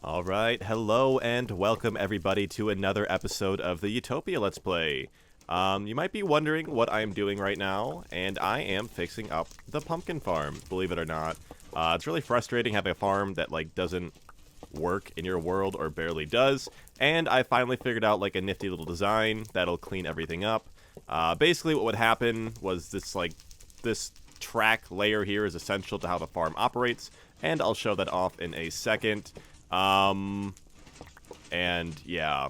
Alright, hello and welcome everybody to another episode of the Utopia Let's Play. You might be wondering what I am doing right now, and I am fixing up the pumpkin farm, believe it or not. It's really frustrating having a farm that, doesn't work in your world or barely does, and I finally figured out, a nifty little design that'll clean everything up. Basically what would happen was this track layer here is essential to how the farm operates, and I'll show that off in a second. And yeah,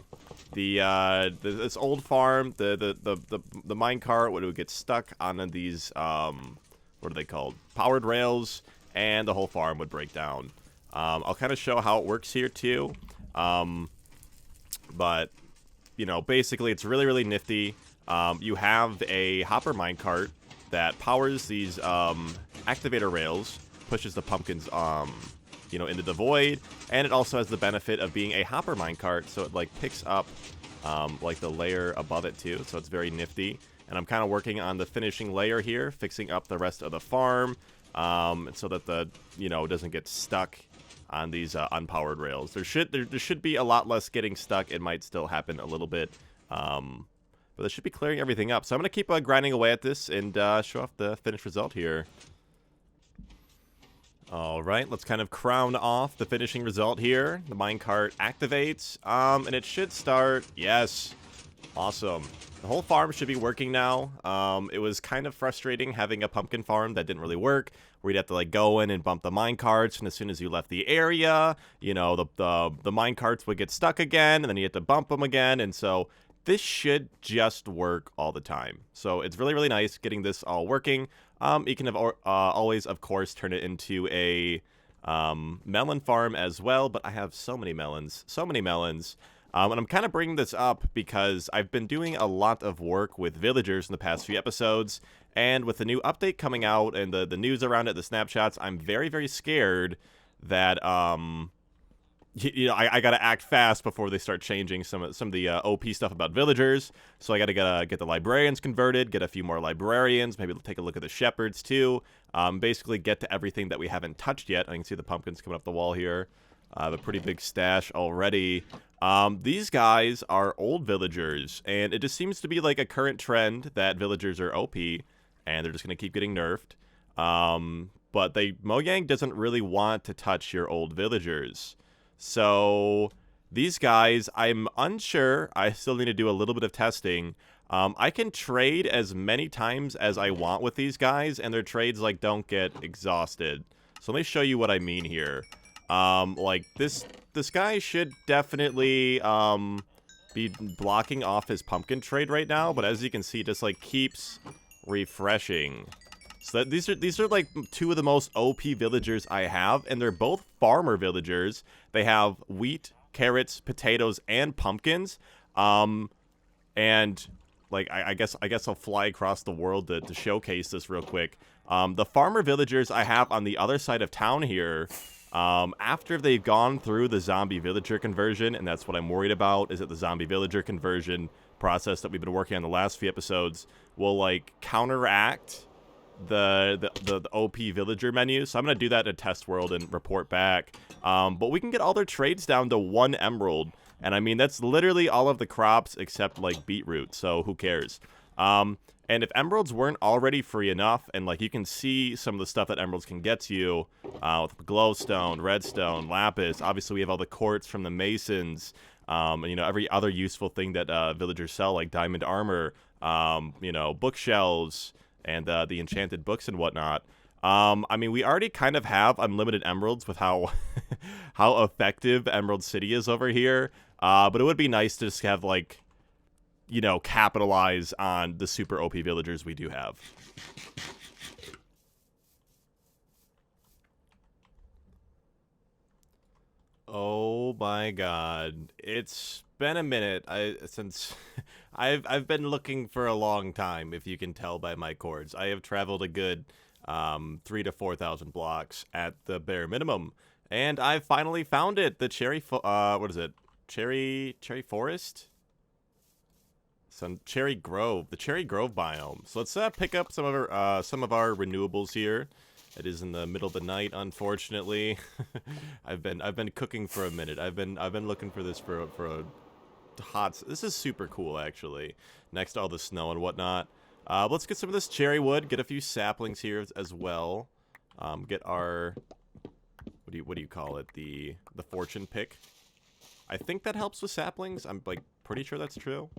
this old farm, the minecart would get stuck on these what are they called? Powered rails, and the whole farm would break down. I'll kind of show how it works here too. But you know, basically it's really nifty. You have a hopper minecart that powers these activator rails, pushes the pumpkins into the void, and it also has the benefit of being a hopper minecart, so it picks up the layer above it too, so it's very nifty. And I'm kind of working on the finishing layer here, fixing up the rest of the farm, so that it doesn't get stuck on these unpowered rails. There should be a lot less getting stuck. It might still happen a little bit, but this should be clearing everything up. So I'm gonna keep grinding away at this and show off the finished result here. Alright, let's kind of crown off the finishing result here. The minecart activates, and it should start. Yes. Awesome. The whole farm should be working now. It was kind of frustrating having a pumpkin farm that didn't really work, where you'd have to go in and bump the minecarts, and as soon as you left the area, the minecarts would get stuck again, and then you had to bump them again, and so this should just work all the time. So it's really nice getting this all working. You can have always, of course, turn it into a melon farm as well, but I have so many melons. And I'm kind of bringing this up because I've been doing a lot of work with villagers in the past few episodes, and with the new update coming out and the news around it, the snapshots, I'm very scared that I gotta act fast before they start changing some of the OP stuff about villagers. So I gotta get the librarians converted, get a few more librarians, maybe take a look at the shepherds too. Basically get to everything that we haven't touched yet. I can see the pumpkins coming up the wall here. I have a pretty big stash already. These guys are old villagers, and it just seems to be a current trend that villagers are OP, and they're just gonna keep getting nerfed. But Mojang doesn't really want to touch your old villagers. So these guys, I'm unsure. I still need to do a little bit of testing. I can trade as many times as I want with these guys, and their trades don't get exhausted. So let me show you what I mean here. This guy should definitely be blocking off his pumpkin trade right now, but as you can see, it just keeps refreshing. So these are two of the most OP villagers I have, and they're both farmer villagers. They have wheat, carrots, potatoes, and pumpkins. And I guess I'll fly across the world to showcase this real quick. The farmer villagers I have on the other side of town here, after they've gone through the zombie villager conversion, and that's what I'm worried about, is that the zombie villager conversion process that we've been working on the last few episodes will counteract the OP villager menu. So I'm gonna do that in a test world and report back. But we can get all their trades down to 1 emerald, and I mean that's literally all of the crops except beetroot, so who cares. And if emeralds weren't already free enough, and you can see some of the stuff that emeralds can get to you, with glowstone, redstone, lapis. Obviously we have all the quartz from the masons, and every other useful thing that villagers sell, like diamond armor, bookshelves, and the enchanted books and whatnot. I mean, we already kind of have unlimited emeralds with how how effective Emerald City is over here. But it would be nice to just have capitalize on the super OP villagers we do have. Oh my god. It's been a minute since I've been looking for a long time, if you can tell by my cords. I have traveled a good 3,000 to 4,000 blocks at the bare minimum, and I finally found it. The what is it? Cherry forest? Some cherry grove, the cherry grove biome. So let's pick up some of our renewables here. It is in the middle of the night, unfortunately. I've been cooking for a minute. I've been looking for this for a hot. This is super cool, actually. Next to all the snow and whatnot. Let's get some of this cherry wood. Get a few saplings here as well. Get our what do you call it? The fortune pick. I think that helps with saplings. I'm like pretty sure that's true.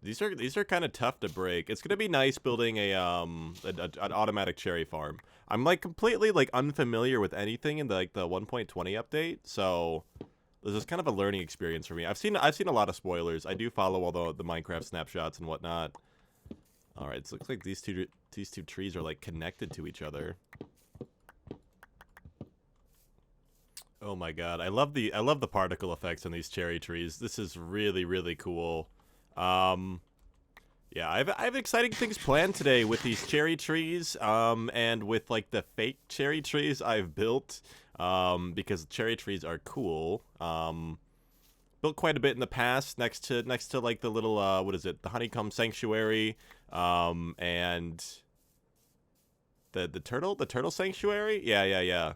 These are kind of tough to break. It's gonna be nice building an automatic cherry farm. I'm like completely like unfamiliar with anything in the 1.20 update, so this is kind of a learning experience for me. I've seen a lot of spoilers. I do follow all the Minecraft snapshots and whatnot. All right, so it looks like these two trees are like connected to each other. Oh my god, I love the particle effects on these cherry trees. This is really cool. Yeah, I have exciting things planned today with these cherry trees, and with like the fake cherry trees I've built, because cherry trees are cool. Built quite a bit in the past next to like the little what is it, the honeycomb sanctuary, and the turtle sanctuary. Yeah.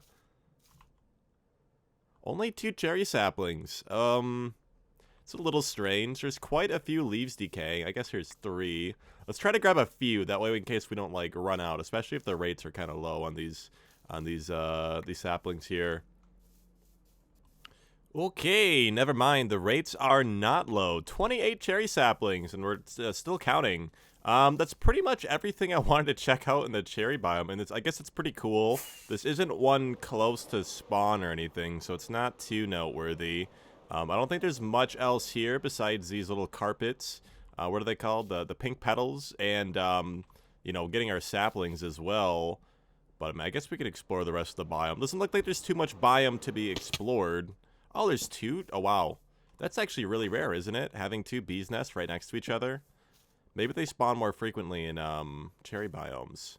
Only 2 cherry saplings. It's a little strange. There's quite a few leaves decaying. I guess here's 3. Let's try to grab a few. That way, in case we don't like run out, especially if the rates are kind of low on these saplings here. Okay, never mind. The rates are not low. 28 cherry saplings, and we're still counting. That's pretty much everything I wanted to check out in the cherry biome, and I guess it's pretty cool. This isn't one close to spawn or anything, so it's not too noteworthy. I don't think there's much else here besides these little carpets. What are they called? The pink petals, and you know, getting our saplings as well. But I mean, I guess we could explore the rest of the biome. Doesn't look like there's too much biome to be explored. Oh, there's 2? Oh, wow. That's actually really rare, isn't it? Having 2 bees' nests right next to each other. Maybe they spawn more frequently in cherry biomes.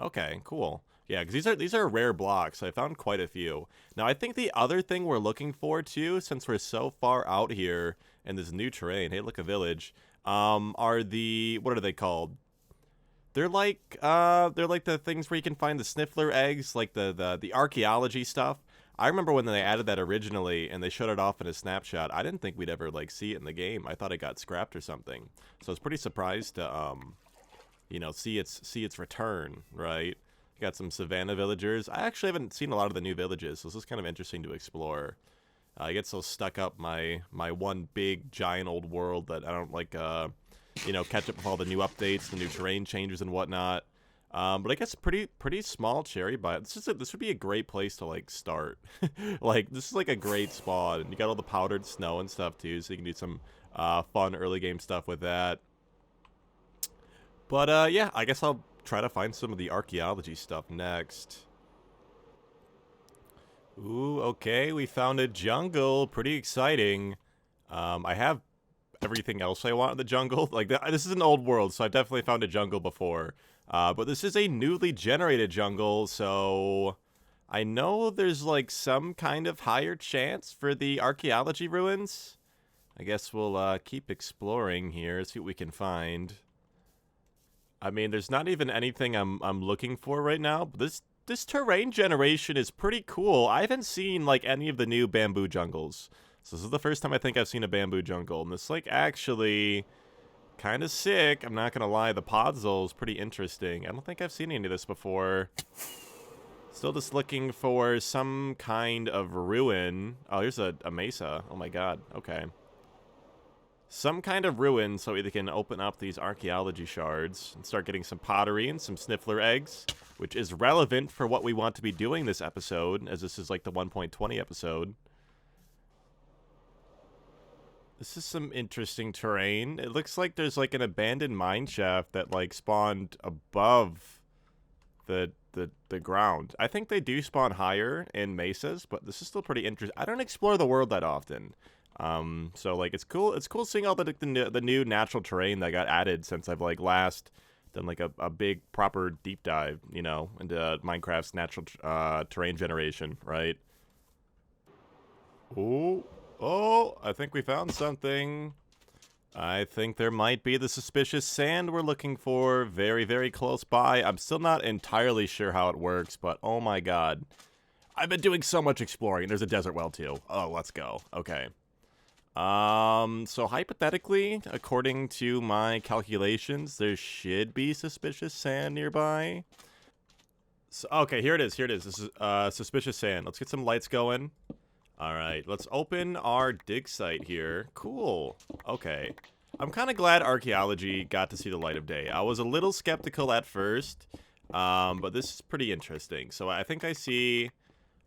Okay, cool. Yeah, because these are rare blocks. I found quite a few. Now, I think the other thing we're looking for, too, since we're so far out here in this new terrain, hey, look, a village, are the, what are they called? They're like the things where you can find the sniffler eggs, like the archaeology stuff. I remember when they added that originally and they showed it off in a snapshot. I didn't think we'd ever like see it in the game. I thought it got scrapped or something. So I was pretty surprised to you know, see its return, right? Got some savannah villagers. I actually haven't seen a lot of the new villages, so this is kind of interesting to explore. I get so stuck up my one big giant old world that I don't like you know, catch up with all the new updates, the new terrain changes and whatnot. But I guess pretty small cherry biome. This would be a great place to like start. Like this is like a great spot, and you got all the powdered snow and stuff too, so you can do some fun early game stuff with that. But yeah, I guess I'll try to find some of the archaeology stuff next. Ooh, okay, we found a jungle. Pretty exciting. I have everything else I want in the jungle. Like this is an old world, so I've definitely found a jungle before. But this is a newly generated jungle, so I know there's like some kind of higher chance for the archaeology ruins. I guess we'll keep exploring here, see what we can find. I mean, there's not even anything I'm looking for right now, but this terrain generation is pretty cool. I haven't seen like any of the new bamboo jungles. So this is the first time I think I've seen a bamboo jungle, and it's like actually kind of sick. I'm not gonna lie, the podzol is pretty interesting. I don't think I've seen any of this before. Still just looking for some kind of ruin. Oh, here's a mesa. Oh my god. Okay. Some kind of ruin so we can open up these archaeology shards and start getting some pottery and some sniffler eggs, which is relevant for what we want to be doing this episode, as this is like the 1.20 episode. This is some interesting terrain. It looks like there's like an abandoned mine shaft that like spawned above the ground. I think they do spawn higher in mesas, but this is still pretty interesting. I don't explore the world that often. So like it's cool seeing all the new natural terrain that got added since I've like last done like a big proper deep dive, you know, into Minecraft's natural terrain generation, right? Oh, I think we found something. I think there might be the suspicious sand we're looking for very, very close by. I'm still not entirely sure how it works, but oh my god. I've been doing so much exploring. There's a desert well, too. Oh, let's go. Okay. So hypothetically, according to my calculations, there should be suspicious sand nearby. So, okay, here it is. Here it is. This is suspicious sand. Let's get some lights going. All right, let's open our dig site here. Cool. Okay. I'm kind of glad archaeology got to see the light of day. I was a little skeptical at first, but this is pretty interesting. So I think I see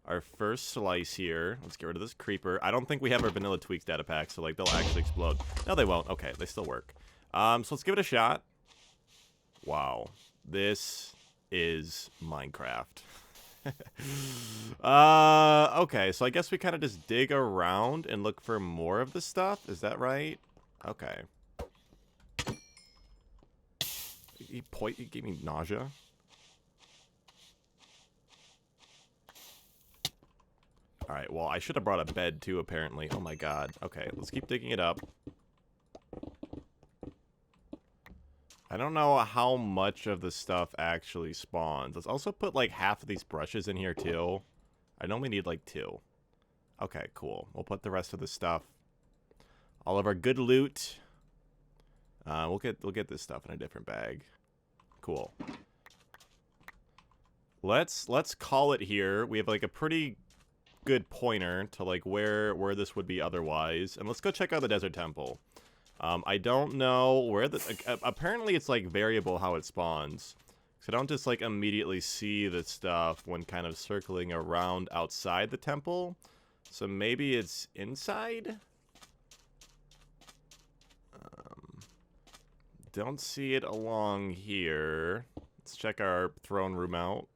our first slice here. Let's get rid of this creeper. I don't think we have our vanilla tweaks data pack, so like they'll actually explode. No, they won't. Okay, they still work. So let's give it a shot. Wow, this is Minecraft. Okay, so I guess we kind of just dig around and look for more of the stuff. Is that right? Okay. He gave me nausea. Alright, well, I should have brought a bed too, apparently. Oh my god. Okay, let's keep digging it up. I don't know how much of the stuff actually spawns. Let's also put, like, half of these brushes in here, too. I know we need, like, 2. Okay, cool. We'll put the rest of the stuff. All of our good loot. We'll get this stuff in a different bag. Cool. Let's call it here. We have, like, a pretty good pointer to, like, where this would be otherwise. And let's go check out the desert temple. I don't know where apparently it's, like, variable how it spawns. So I don't just, like, immediately see the stuff when kind of circling around outside the temple. So maybe it's inside? Don't see it along here. Let's check our throne room out.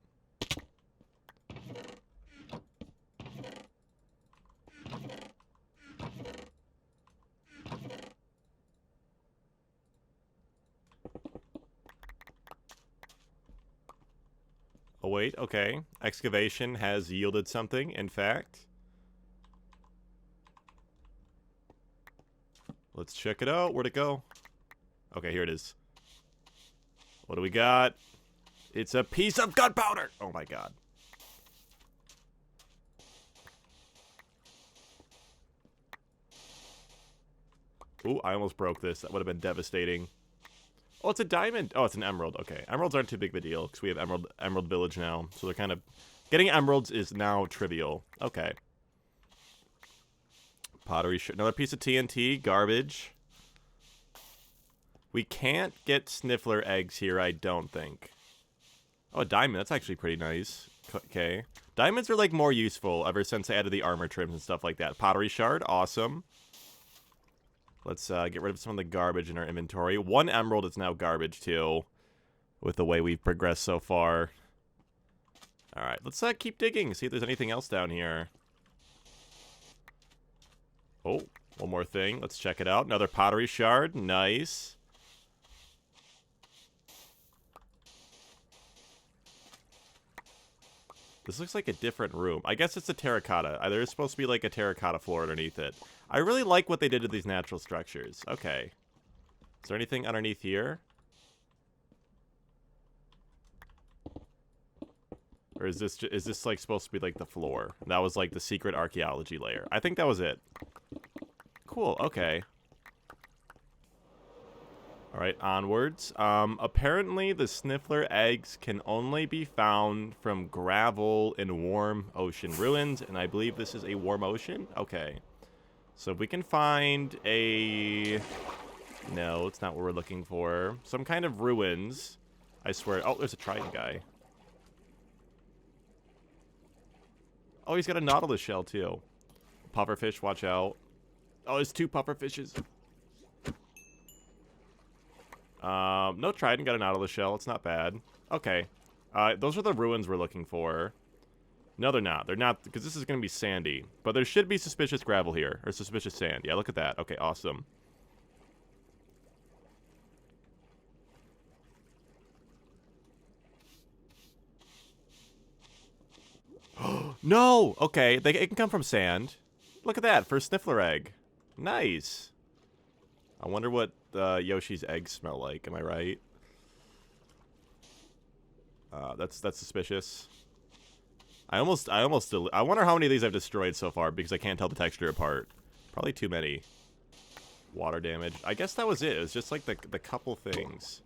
Oh, wait, okay. Excavation has yielded something, in fact. Let's check it out. Where'd it go? Okay, here it is. What do we got? It's a piece of gunpowder! Oh my god. Ooh, I almost broke this. That would have been devastating. Oh, it's a diamond. Oh, it's an emerald. Okay, emeralds aren't too big of a deal because we have Emerald Village now. So they're kind of... Getting emeralds is now trivial. Okay. Pottery. Another piece of TNT. Garbage. We can't get sniffler eggs here, I don't think. Oh, a diamond. That's actually pretty nice. Okay. Diamonds are, like, more useful ever since I added the armor trims and stuff like that. Pottery shard. Awesome. Let's get rid of some of the garbage in our inventory. 1 emerald is now garbage, too, with the way we've progressed so far. Alright, let's keep digging, see if there's anything else down here. Oh, one more thing. Let's check it out. Another pottery shard. Nice. This looks like a different room. I guess it's a terracotta. There's supposed to be like a terracotta floor underneath it. I really like what they did to these natural structures. Okay. Is there anything underneath here? Or is this like supposed to be like the floor? That was like the secret archaeology layer. I think that was it. Cool, okay. Alright, onwards. Apparently the sniffler eggs can only be found from gravel in warm ocean ruins, and I believe this is a warm ocean? Okay. So if we can find a... No, it's not what we're looking for. Some kind of ruins. I swear. Oh, there's a trident guy. Oh, he's got a nautilus shell, too. Pufferfish, watch out. Oh, there's 2 pufferfishes. No trident, got a nautilus shell. It's not bad. Okay. Those are the ruins we're looking for. No, they're not. They're not, because this is going to be sandy. But there should be suspicious gravel here. Or suspicious sand. Yeah, look at that. Okay, awesome. No! Okay, it can come from sand. Look at that, first sniffler egg. Nice. I wonder what Yoshi's eggs smell like. Am I right? That's suspicious. I wonder how many of these I've destroyed so far because I can't tell the texture apart. Probably too many. Water damage. I guess that was it. It was just like the couple things.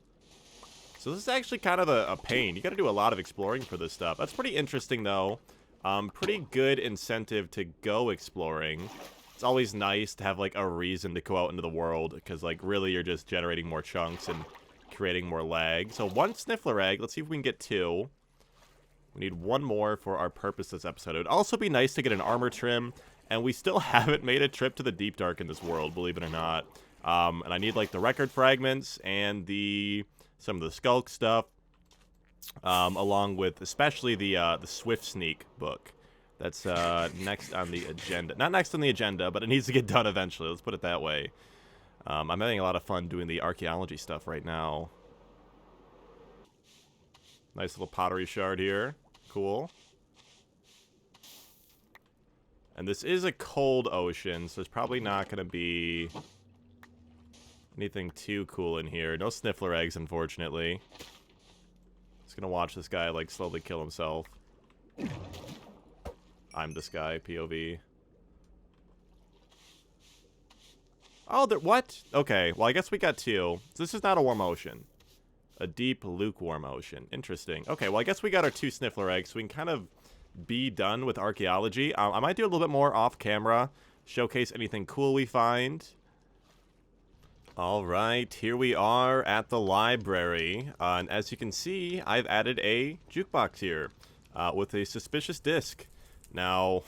So this is actually kind of a pain. You got to do a lot of exploring for this stuff. That's pretty interesting though. Pretty good incentive to go exploring. It's always nice to have like a reason to go out into the world because like really you're just generating more chunks and creating more lag. So 1 sniffler egg. Let's see if we can get 2. We need 1 more for our purpose this episode. It would also be nice to get an armor trim, and we still haven't made a trip to the Deep Dark in this world, believe it or not. And I need like the record fragments and some of the skulk stuff, along with especially the Swift Sneak book. That's next on the agenda. Not next on the agenda, but it needs to get done eventually. Let's put it that way. I'm having a lot of fun doing the archaeology stuff right now. Nice little pottery shard here. Cool. And this is a cold ocean, so there's probably not going to be anything too cool in here. No sniffler eggs, unfortunately. Just going to watch this guy, like, slowly kill himself. I'm this guy, POV. Oh, what? Okay, well, I guess we got 2. So this is not a warm ocean. A deep, lukewarm ocean. Interesting. Okay, well, I guess we got our 2 sniffler eggs, so we can kind of be done with archaeology. I might do a little bit more off camera, showcase anything cool we find. All right, here we are at the library. And as you can see, I've added a jukebox here with a suspicious disc. Now,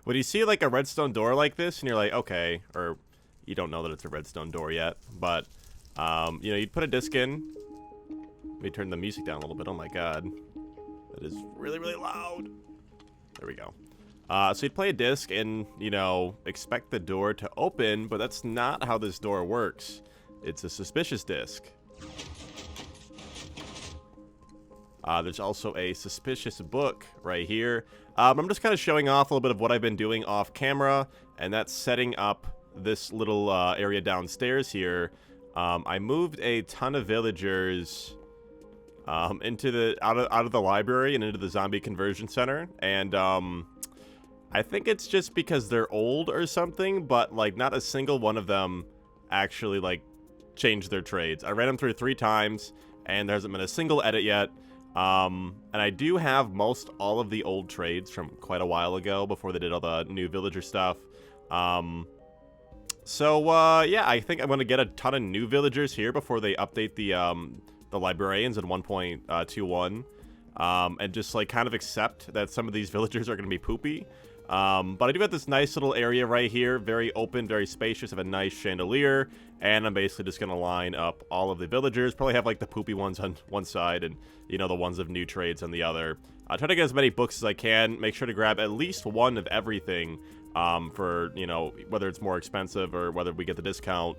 when you see like a redstone door like this, and you're like, okay, or you don't know that it's a redstone door yet, but, you know, you'd put a disc in. Let me turn the music down a little bit. Oh my god. That is really, really loud. There we go. So you'd play a disc and, you know, expect the door to open, but that's not how this door works. It's a suspicious disc. There's also a suspicious book right here. I'm just kind of showing off a little bit of what I've been doing off camera, and that's setting up this little area downstairs here. I moved a ton of villagers into the out of the library and into the zombie conversion center, and I think it's just because they're old or something, but like not a single one of them actually like changed their trades. I ran them through 3 times and there hasn't been a single edit yet. And I do have most all of the old trades from quite a while ago before they did all the new villager stuff. Yeah, I think I'm going to get a ton of new villagers here before they update the librarians in 1.21, and just like kind of accept that some of these villagers are going to be poopy. But I do have this nice little area right here, very open, very spacious, have a nice chandelier, and I'm basically just going to line up all of the villagers, probably have like the poopy ones on one side and, you know, the ones of new trades on the other. I'll try to get as many books as I can, make sure to grab at least 1 of everything, for, you know, whether it's more expensive or whether we get the discount,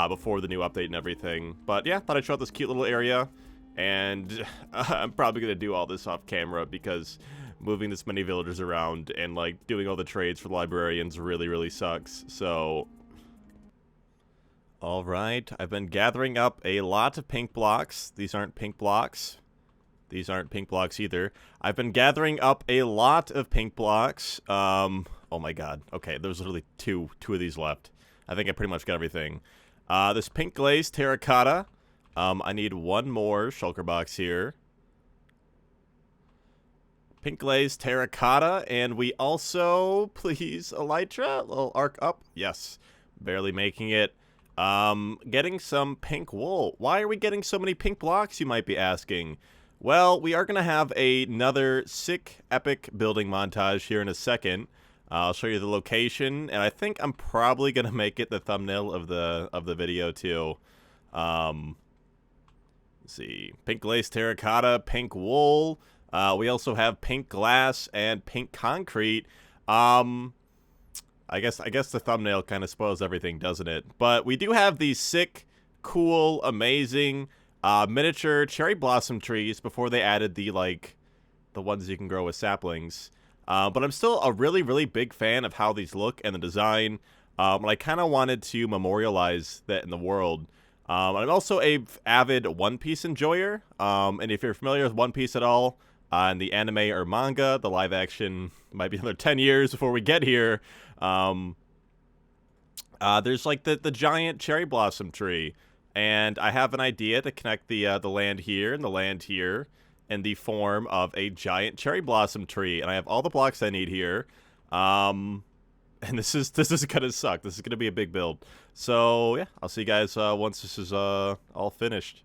before the new update and everything. But yeah, thought I'd show out this cute little area, and I'm probably going to do all this off camera because moving this many villagers around and like doing all the trades for the librarians really, really sucks. So, all right, I've been gathering up a lot of pink blocks. These aren't pink blocks. These aren't pink blocks either. I've been gathering up a lot of pink blocks. Oh my god. Okay, there's literally two of these left. I think I pretty much got everything. This pink glazed terracotta. I need 1 more shulker box here. Pink glazed terracotta, and we also, please, elytra, little arc up. Yes, barely making it. Getting some pink wool. Why are we getting so many pink blocks, you might be asking? Well, we are going to have another sick, epic building montage here in a second. I'll show you the location, and I think I'm probably going to make it the thumbnail of the video, too. Let's see. Pink glazed terracotta, pink wool. We also have pink glass and pink concrete. I guess the thumbnail kind of spoils everything, doesn't it? But we do have these sick, cool, amazing miniature cherry blossom trees before they added the ones you can grow with saplings. But I'm still a really, really big fan of how these look and the design. And I kind of wanted to memorialize that in the world. I'm also a avid One Piece enjoyer. And if you're familiar with One Piece at all, in the anime or manga, the live action might be another 10 years before we get here. There's like the giant cherry blossom tree, and I have an idea to connect the land here and the land here in the form of a giant cherry blossom tree, and I have all the blocks I need here. And this is gonna suck. This is gonna be a big build. So yeah, I'll see you guys once this is all finished.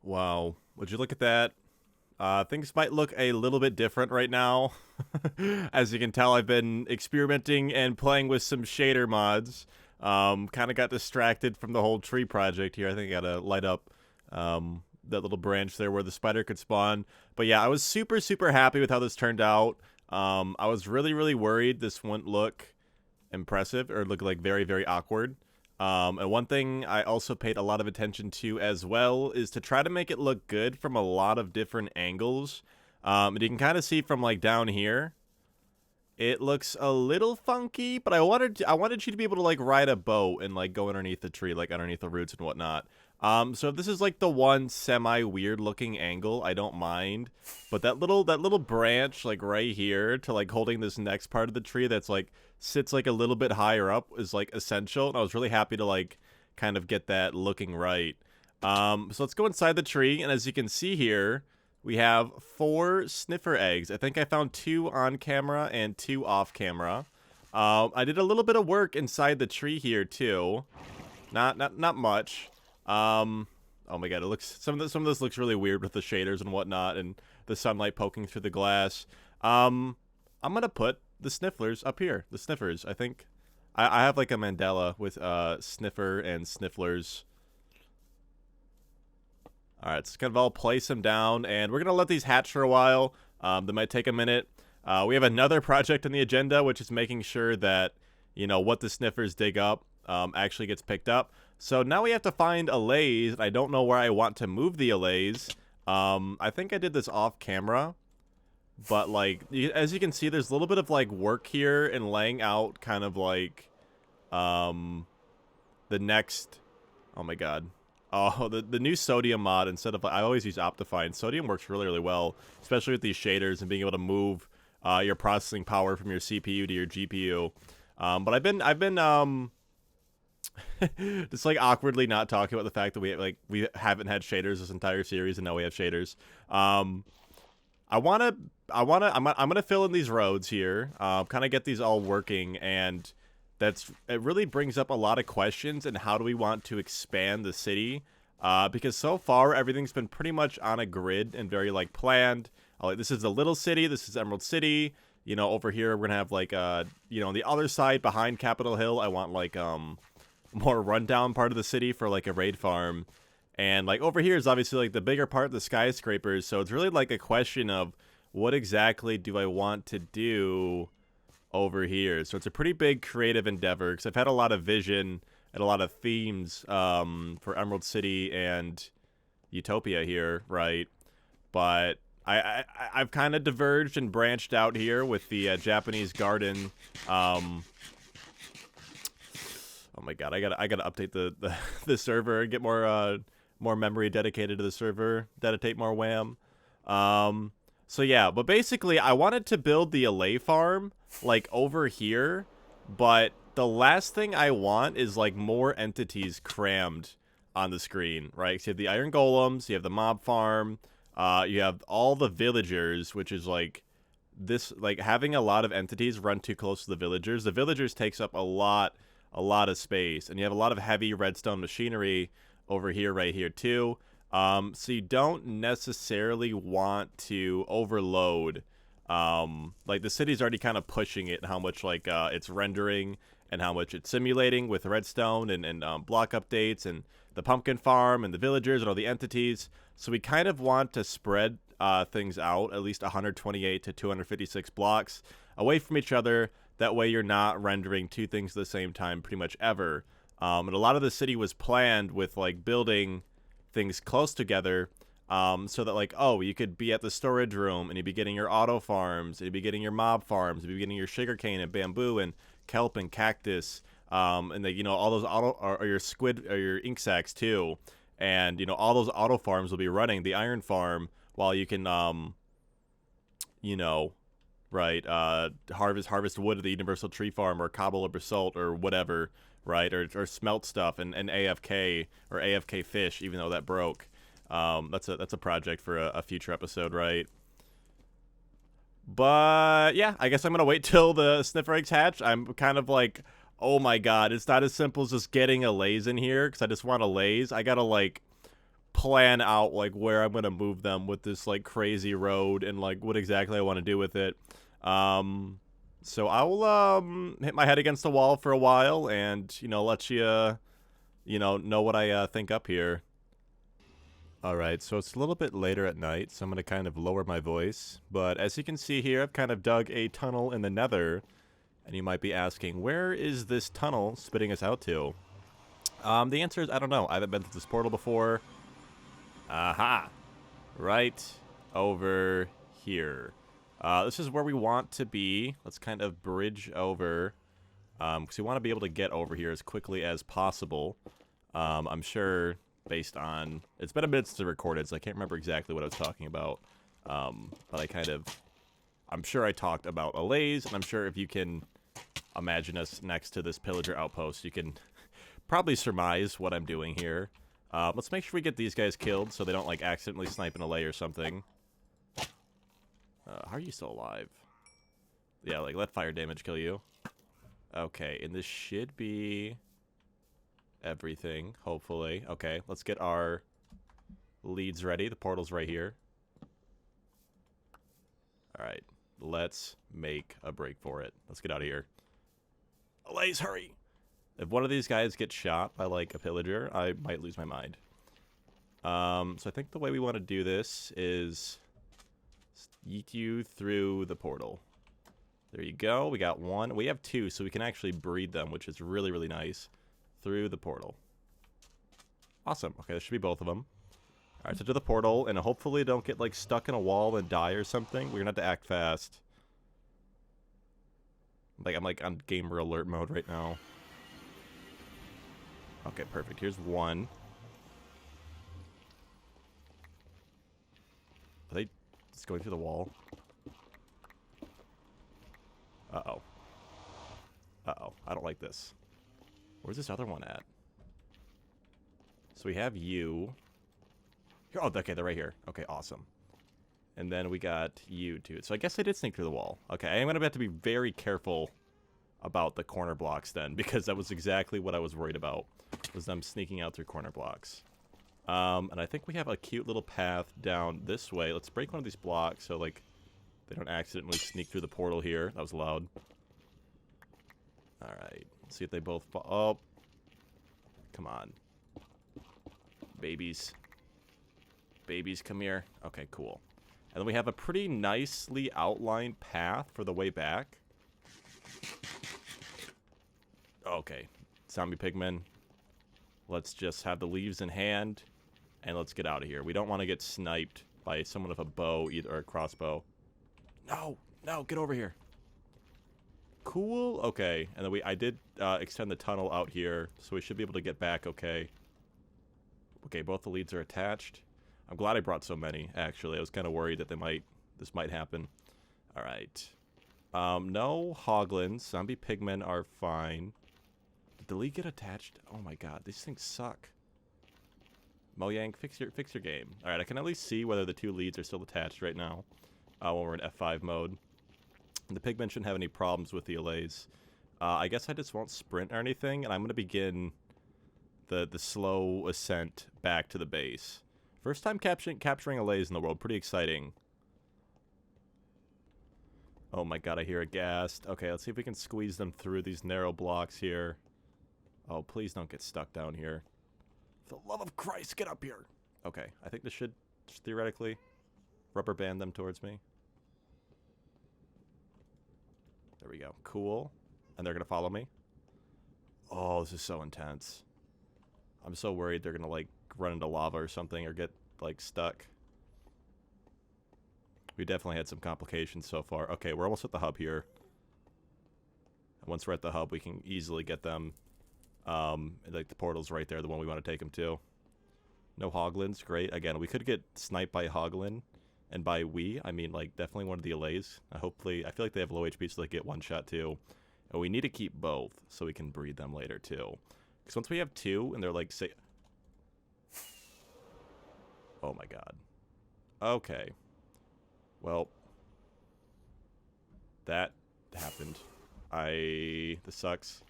Wow, would you look at that? Things might look a little bit different right now. As you can tell, I've been experimenting and playing with some shader mods. Kind of got distracted from the whole tree project here. I think I gotta light up that little branch there where the spider could spawn. But yeah, I was super, super happy with how this turned out. I was really, really worried this wouldn't look impressive or look like very, very awkward. And one thing I also paid a lot of attention to as well is to try to make it look good from a lot of different angles. And you can kind of see from like down here, it looks a little funky, but I wanted you to be able to like ride a boat and like go underneath the tree, like underneath the roots and whatnot. So if this is like the one semi weird looking angle, I don't mind. But that little branch like right here to like holding this next part of the tree that's like sits like a little bit higher up is like essential. And I was really happy to like kind of get that looking right. So let's go inside the tree, and as you can see here, we have 4 sniffer eggs. I think I found 2 on camera and 2 off camera. I did a little bit of work inside the tree here too. Not much. Oh my god, it looks some of this looks really weird with the shaders and whatnot and the sunlight poking through the glass. I'm gonna put the snifflers up here. The sniffers. I think I have like a mandala with sniffer and snifflers. Alright, so kind of I'll place them down, and we're gonna let these hatch for a while. They might take a minute. We have another project on the agenda, which is making sure that, you know, what the sniffers dig up actually gets picked up. So now we have to find allays. I don't know where I want to move the allays. I think I did this off camera, but like as you can see, there's a little bit of like work here and laying out kind of like the next. Oh my god. Oh, the new sodium mod, instead of, I always use Optifine. Sodium works really, really well, especially with these shaders and being able to move your processing power from your CPU to your GPU. But I've been just like awkwardly not talking about the fact that we haven't had shaders this entire series, and now we have shaders. I'm gonna fill in these roads here, kind of get these all working, and it really brings up a lot of questions and how do we want to expand the city, because so far everything's been pretty much on a grid and very like planned. Like, this is the little city, this is Emerald City, you know, over here we're gonna have like you know, on the other side behind Capitol Hill I want like more rundown part of the city for like a raid farm, and like over here is obviously like the bigger part, the skyscrapers. So it's really like a question of what exactly do I want to do over here. So it's a pretty big creative endeavor, because I've had a lot of vision and a lot of themes for Emerald City and Utopia here, right? But I've kind of diverged and branched out here with the Japanese garden. Oh my god, I gotta update the server and get more more memory dedicated to the server, dedicate more wham. So yeah, but basically I wanted to build the allay farm like over here, but the last thing I want is like more entities crammed on the screen, right? So you have the iron golems, you have the mob farm, you have all the villagers, which is like this, like having a lot of entities run too close to the villagers. The villagers takes up a lot of space, and you have a lot of heavy redstone machinery over here, right here too. So you don't necessarily want to overload. Like the city's already kind of pushing it and how much like it's rendering and how much it's simulating with redstone and block updates and the pumpkin farm and the villagers and all the entities. So we kind of want to spread things out at least 128 to 256 blocks away from each other. That way you're not rendering two things at the same time pretty much ever. And a lot of the city was planned with like building things close together, so that like, oh, you could be at the storage room and you'd be getting your auto farms, and you'd be getting your mob farms, you'd be getting your sugarcane and bamboo and kelp and cactus, and the, you know, all those auto or your squid or your ink sacs too, and you know all those auto farms will be running the iron farm while you can you know, right, harvest wood at the universal tree farm or cobble or basalt or whatever, right, or smelt stuff and AFK or AFK fish, even though that broke. That's a project for a future episode, right? But yeah, I guess I'm gonna wait till the sniffer eggs hatch. I'm kind of like, oh my god, it's not as simple as just getting a lays in here because I just want a lays. I gotta like plan out like where I'm gonna move them with this like crazy road and like what exactly I want to do with it. So I will hit my head against the wall for a while and you know let you know what I think up here. Alright, so it's a little bit later at night, so I'm going to kind of lower my voice. But as you can see here, I've kind of dug a tunnel in the nether. And you might be asking, where is this tunnel spitting us out to? The answer is, I don't know. I haven't been to this portal before. Aha! Right over here. This is where we want to be. Let's kind of bridge over. Because we want to be able to get over here as quickly as possible. I'm sure... based on, it's been a minute since I recorded, so I can't remember exactly what I was talking about, but I'm sure I talked about allays, and I'm sure if you can imagine us next to this pillager outpost, you can probably surmise what I'm doing here. Let's make sure we get these guys killed so they don't like accidentally snipe an allay or something. How are you still alive? Yeah, like let fire damage kill you. Okay, and this should be... everything, hopefully. Okay, let's get our leads ready. The portal's right here. Alright, let's make a break for it. Let's get out of here. Allays, hurry! If one of these guys gets shot by, like, a pillager, I might lose my mind. So I think the way we want to do this is yeet you through the portal. There you go. We got one. We have two, so we can actually breed them, which is really, really nice. Through the portal. Awesome. Okay, that should be both of them. Alright, so to the portal, and hopefully don't get, like, stuck in a wall and die or something. We're gonna have to act fast. Like, I'm, like, on gamer alert mode right now. Okay, perfect. Here's one. Are they just going through the wall? Uh-oh. Uh-oh. I don't like this. Where's this other one at? So we have you. Here, oh, okay, they're right here. Okay, awesome. And then we got you, too. So I guess they did sneak through the wall. Okay, I'm going to have to be very careful about the corner blocks then, because that was exactly what I was worried about, was them sneaking out through corner blocks. And I think we have a cute little path down this way. Let's break one of these blocks so, like, they don't accidentally sneak through the portal here. That was loud. Alright. See if they both fall. Oh. Come on. Babies. Babies, come here. Okay, cool. And then we have a pretty nicely outlined path for the way back. Okay. Zombie pigmen. Let's just have the leaves in hand. And let's get out of here. We don't want to get sniped by someone with a bow either, or a crossbow. No! No, get over here. Cool. Okay, and then I did extend the tunnel out here, so we should be able to get back okay Okay, both the leads are attached. I'm glad I brought so many, actually. I was kind of worried that this might happen. All right. No hoglins. Zombie pigmen are fine. Did the lead get attached? Oh my god, these things suck. Mojang, fix your game. All right, I can at least see whether the two leads are still attached right now when we're in F5 mode. The pigmen shouldn't have any problems with the allays. I guess I just won't sprint or anything, and I'm going to begin the slow ascent back to the base. First time capturing allays in the world. Pretty exciting. Oh my god, I hear a ghast. Okay, let's see if we can squeeze them through these narrow blocks here. Oh, please don't get stuck down here. For the love of Christ, get up here! Okay, I think this should theoretically rubber band them towards me. There we go. Cool. And they're going to follow me. Oh, this is so intense. I'm so worried they're going to, like, run into lava or something or get, like, stuck. We definitely had some complications so far. Okay, we're almost at the hub here. And once we're at the hub, we can easily get them. Like, the portal's right there, the one we want to take them to. No hoglins, great. Again, we could get sniped by hoglin. And by we, I mean, like, definitely one of the allays. Hopefully, I feel like they have low HP, so they get one shot, too. And we need to keep both, so we can breed them later, too. Because once we have two, and they're, like, say... Oh, my God. Okay. Well. That happened. This sucks.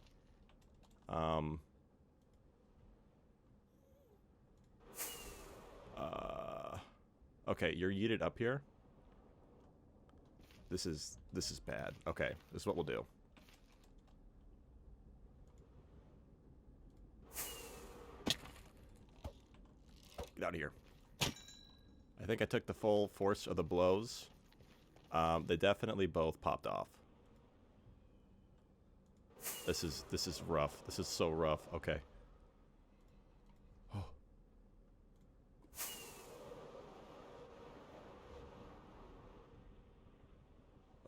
Okay, you're yeeted up here. This is bad. Okay, this is what we'll do. Get out of here. I think I took the full force of the blows. They definitely both popped off. This is rough. This is so rough. Okay.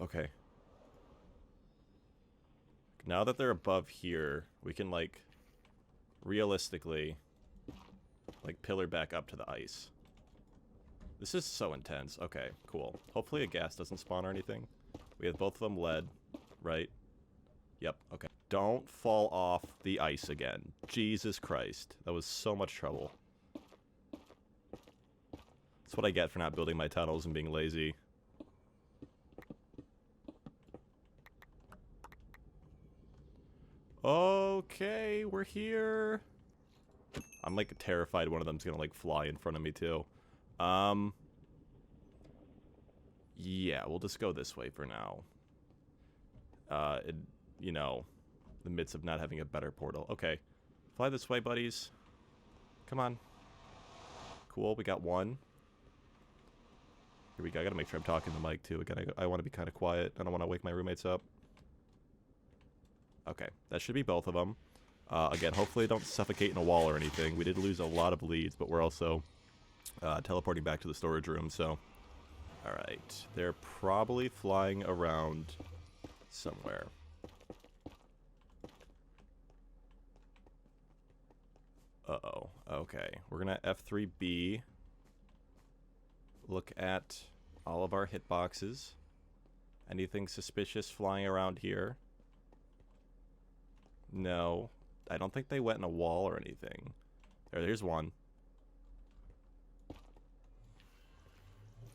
Okay. Now that they're above here, we can, like, realistically, like, pillar back up to the ice. This is so intense. Okay, cool. Hopefully a gas doesn't spawn or anything. We have both of them lead, right? Yep, okay. Don't fall off the ice again. Jesus Christ. That was so much trouble. That's what I get for not building my tunnels and being lazy. Okay, we're here. I'm, like, terrified one of them's gonna, like, fly in front of me, too. Yeah, we'll just go this way for now. You know, the midst of not having a better portal. Okay, fly this way, buddies. Come on. Cool, we got one. Here we go. I gotta make sure I'm talking to the mic, too. Again, I want to be kind of quiet. I don't want to wake my roommates up. Okay, that should be both of them. Again, hopefully they don't suffocate in a wall or anything. We did lose a lot of leads, but we're also teleporting back to the storage room, so... Alright, they're probably flying around somewhere. Uh-oh, okay. We're gonna F3B. Look at all of our hitboxes. Anything suspicious flying around here? No. I don't think they went in a wall or anything. There's one.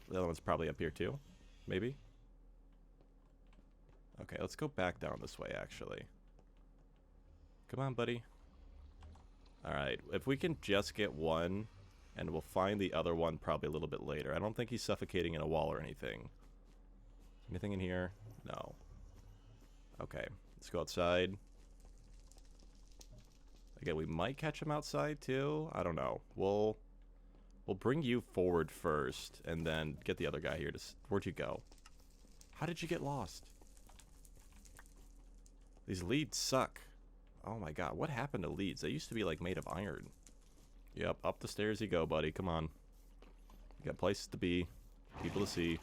The other one's probably up here too. Maybe? Okay, let's go back down this way, actually. Come on, buddy. Alright, if we can just get one, and we'll find the other one probably a little bit later. I don't think he's suffocating in a wall or anything. Anything in here? No. Okay, let's go outside. Again, we might catch him outside too. I don't know. We'll bring you forward first, and then get the other guy here. Where'd you go? How did you get lost? These leads suck. Oh my god, what happened to leads? They used to be like made of iron. Yep, up the stairs you go, buddy. Come on. You got places to be, people to see.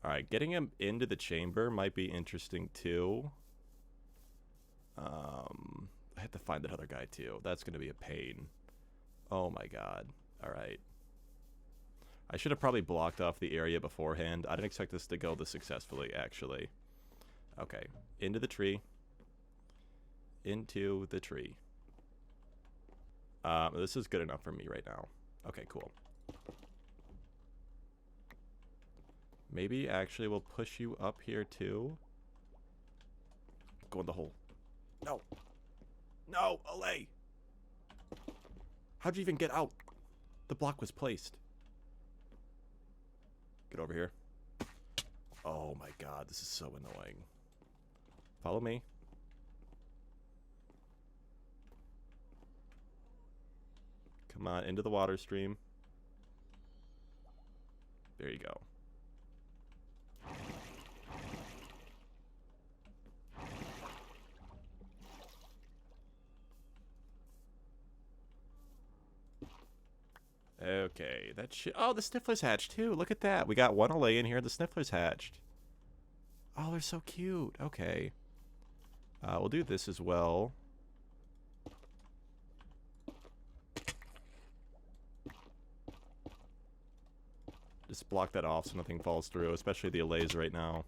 Alright, getting him into the chamber might be interesting too. I have to find that other guy too. That's going to be a pain. Oh my god. Alright. I should have probably blocked off the area beforehand. I didn't expect this to go this successfully, actually. Okay. Into the tree. Into the tree. This is good enough for me right now. Okay, cool. Maybe actually we'll push you up here too. Go in the hole. No. No, Olay. How'd you even get out? The block was placed. Get over here. Oh my god, this is so annoying. Follow me. Come on, into the water stream. There you go. Okay, that shit. Oh, the sniffler's hatched too. Look at that. We got one Olay in here. The sniffler's hatched. Oh, they're so cute. Okay. We'll do this as well. Just block that off so nothing falls through, especially the Olays right now.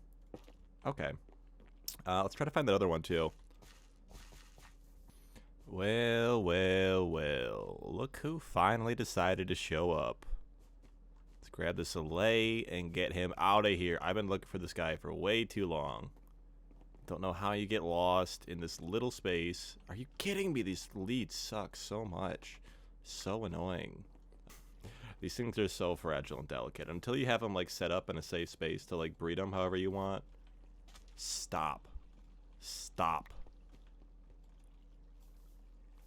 Okay. Let's try to find that other one too. Well, well, well. Look who finally decided to show up. Let's grab this Olay and get him out of here. I've been looking for this guy for way too long. Don't know how you get lost in this little space. Are you kidding me? These leads suck so much. So annoying. These things are so fragile and delicate. Until you have them like set up in a safe space to like breed them however you want. Stop. Stop.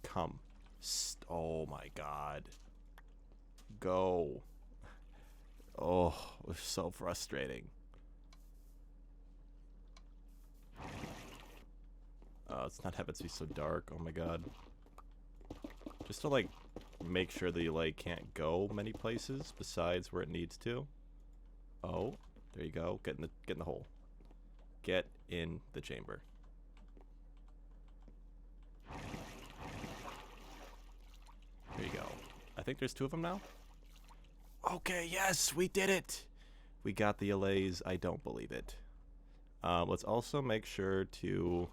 Come. Oh my god. Go. Oh, it was so frustrating. Let's not have it be so dark. Oh my god. Just to like make sure that you like can't go many places besides where it needs to. Oh, there you go. Get in the hole. Get in the chamber. There you go. I think there's two of them now. Okay, yes, we did it. We got the Olays. I don't believe it. Let's also make sure to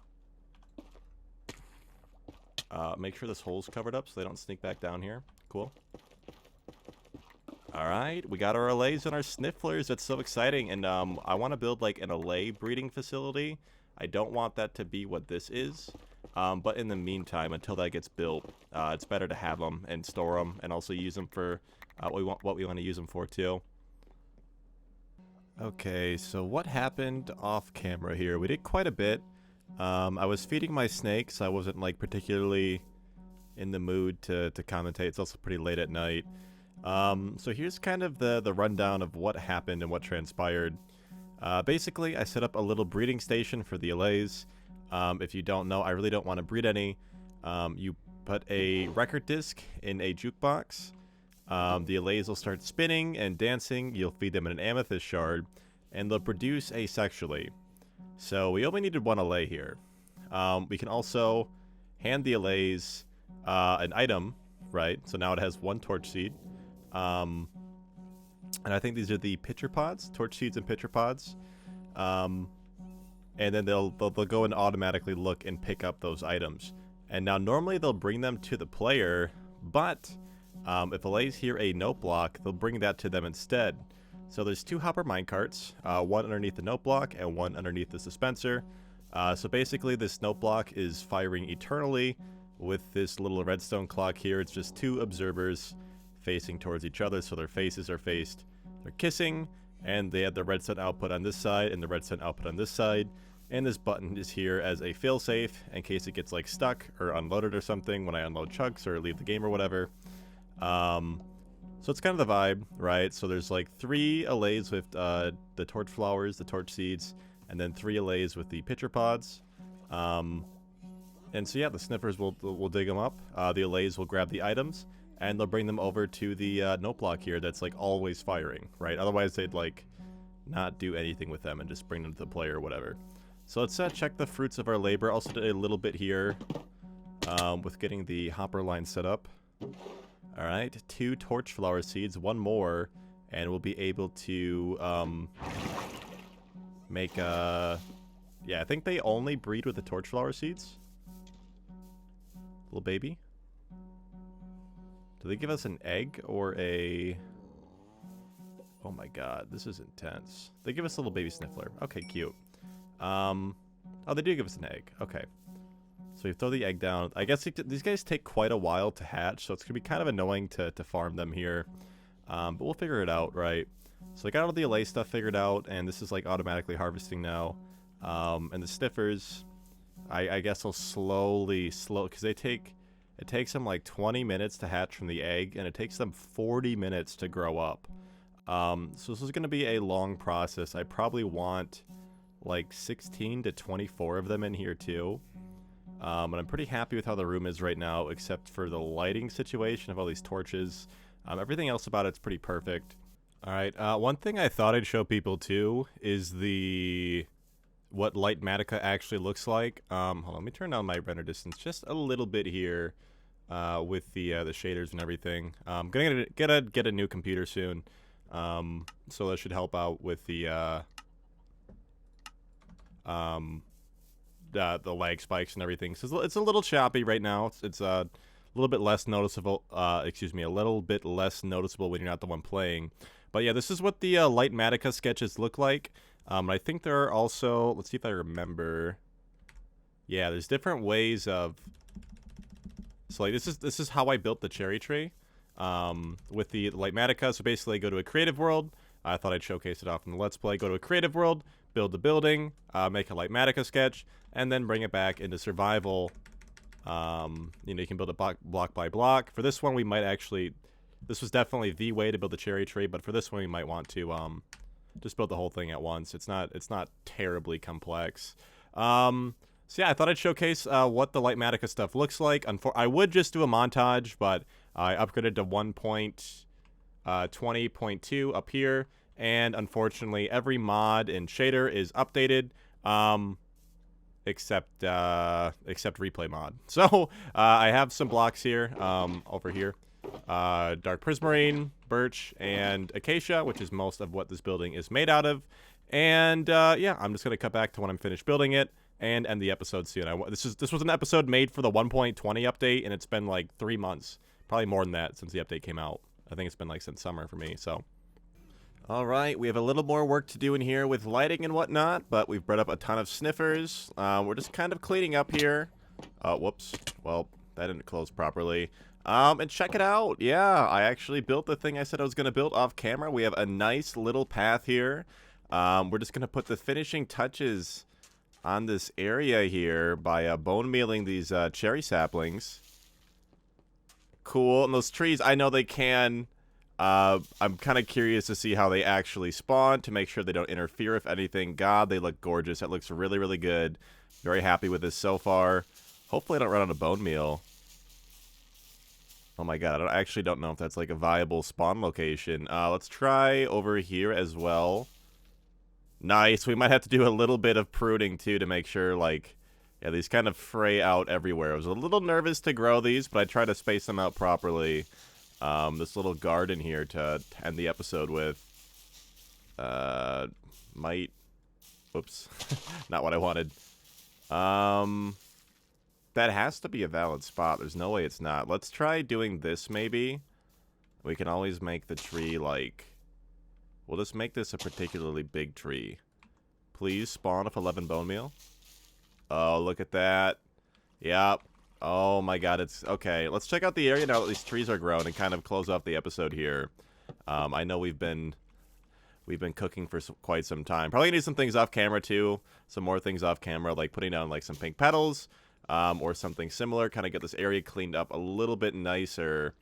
make sure this hole's covered up so they don't sneak back down here. Cool. Alright, we got our Olays and our snifflers. That's so exciting. And I want to build like an Olay breeding facility. I don't want that to be what this is. But in the meantime, until that gets built, it's better to have them and store them and also use them for what we want to use them for too. Okay, so what happened off camera here? We did quite a bit. I was feeding my snakes. I wasn't like particularly in the mood to commentate. It's also pretty late at night. So here's kind of the rundown of what happened and what transpired. Basically, I set up a little breeding station for the Olays. If you don't know, I really don't want to breed any. You put a record disc in a jukebox. The Olays will start spinning and dancing. You'll feed them an amethyst shard, and they'll produce asexually. So we only needed one Olay here. We can also hand the Olays an item, right? So now it has one torch seed. And I think these are the pitcher pods, torch seeds and pitcher pods. And then they'll go and automatically look and pick up those items. And now normally they'll bring them to the player, but if Olays hear a note block, they'll bring that to them instead. So there's two hopper minecarts, one underneath the note block and one underneath the dispenser. So basically this note block is firing eternally with this little redstone clock here. It's just two observers facing towards each other, so their faces are faced. They're kissing, and they have the redstone output on this side and the redstone output on this side. And this button is here as a failsafe in case it gets like stuck or unloaded or something when I unload chunks or leave the game or whatever. So it's kind of the vibe, right? So there's like 3 Olays with the Torchflowers, the torch seeds, and then 3 Olays with the pitcher pods. And so yeah, the sniffers will dig them up. The Olays will grab the items, and they'll bring them over to the note block here that's like always firing, right? Otherwise they'd like not do anything with them and just bring them to the player or whatever. So let's check the fruits of our labor. Also did a little bit here with getting the hopper line set up. All right, 2 torchflower seeds, 1 more, and we'll be able to make a... Yeah, I think they only breed with the torchflower seeds. Little baby. Do they give us an egg or a... Oh my god, this is intense. They give us a little baby sniffler. Okay, cute. Oh, they do give us an egg. Okay. So we throw the egg down. I guess these guys take quite a while to hatch, so it's going to be kind of annoying to farm them here. But we'll figure it out, right? So I got all the allay stuff figured out, and this is like automatically harvesting now. And the sniffers, I guess will because it takes them like 20 minutes to hatch from the egg, and it takes them 40 minutes to grow up. So this is going to be a long process. I probably want like 16 to 24 of them in here too. And I'm pretty happy with how the room is right now, except for the lighting situation of all these torches. Everything else about it's pretty perfect. All right, one thing I thought I'd show people too is what litematica actually looks like. Hold on, let me turn down my render distance just a little bit here with the shaders and everything. I'm gonna get a new computer soon. So that should help out with the lag spikes and everything. So it's a little choppy right now. It's a little bit less noticeable. A little bit less noticeable when you're not the one playing. But yeah, this is what the litematica sketches look like. I think there are also. Let's see if I remember. Yeah, there's different ways of. So like this is how I built the cherry tree. With the litematica. So basically go to a creative world. I thought I'd showcase it off in the Let's Play. Go to a creative world, build the building, make a litematica sketch, and then bring it back into survival. You can build it block by block. For this one, we might actually... This was definitely the way to build the cherry tree, but for this one, we might want to just build the whole thing at once. It's not terribly complex. So yeah, I thought I'd showcase what the litematica stuff looks like. I would just do a montage, but I upgraded to 1.20.2 up here, and unfortunately every mod and shader is updated, except replay mod. So I have some blocks here, over here, dark prismarine, birch, and acacia, which is most of what this building is made out of. And yeah, I'm just gonna cut back to when I'm finished building it and end the episode soon. This was an episode made for the 1.20 update, and it's been like 3 months. Probably more than that since the update came out. I think it's been like since summer for me, so. All right, we have a little more work to do in here with lighting and whatnot, but we've brought up a ton of sniffers. We're just kind of cleaning up here. Whoops. Well, that didn't close properly. And check it out. Yeah, I actually built the thing I said I was going to build off camera. We have a nice little path here. We're just going to put the finishing touches on this area here by bone mealing these cherry saplings. Cool. And those trees, I know they can. I'm kind of curious to see how they actually spawn to make sure they don't interfere if anything. God, they look gorgeous. That looks really, really good. Very happy with this so far. Hopefully I don't run out of bone meal. Oh my god, I actually don't know if that's like a viable spawn location. Let's try over here as well. Nice. We might have to do a little bit of pruning too to make sure, like, yeah, these kind of fray out everywhere. I was a little nervous to grow these, but I tried to space them out properly. This little garden here to end the episode with. Might. Whoops. Not what I wanted. That has to be a valid spot. There's no way it's not. Let's try doing this, maybe. We can always make the tree, like... We'll just make this a particularly big tree. Please spawn of 11 bone meal. Oh, look at that. Yep. Oh my god, it's... Okay, let's check out the area now that these trees are grown and kind of close off the episode here. I know we've been cooking for quite some time. Probably need some things off camera, too. Some more things off camera, like putting down, like, some pink petals. Or something similar. Kind of get this area cleaned up a little bit nicer.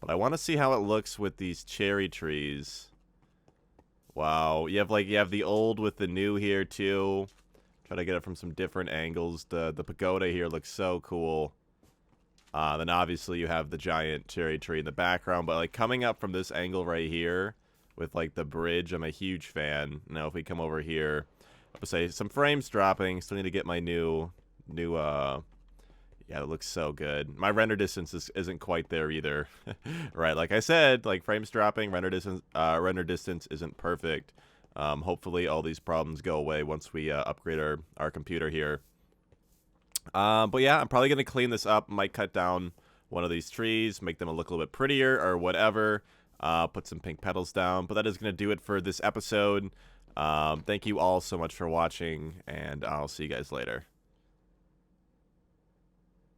But I want to see how it looks with these cherry trees. Wow. You have the old with the new here, too. Try to get it from some different angles. The pagoda here looks so cool. Then obviously you have the giant cherry tree in the background. But like coming up from this angle right here with like the bridge, I'm a huge fan. Now if we come over here, I would say some frames dropping. Still need to get my new Yeah, it looks so good. My render distance isn't quite there either. Right, like I said, like frames dropping, render distance isn't perfect. Hopefully all these problems go away once we upgrade our computer here. But yeah, I'm probably gonna clean this up. Might cut down one of these trees, make them look a little bit prettier or whatever. Put some pink petals down. But that is gonna do it for this episode. Thank you all so much for watching, and I'll see you guys later.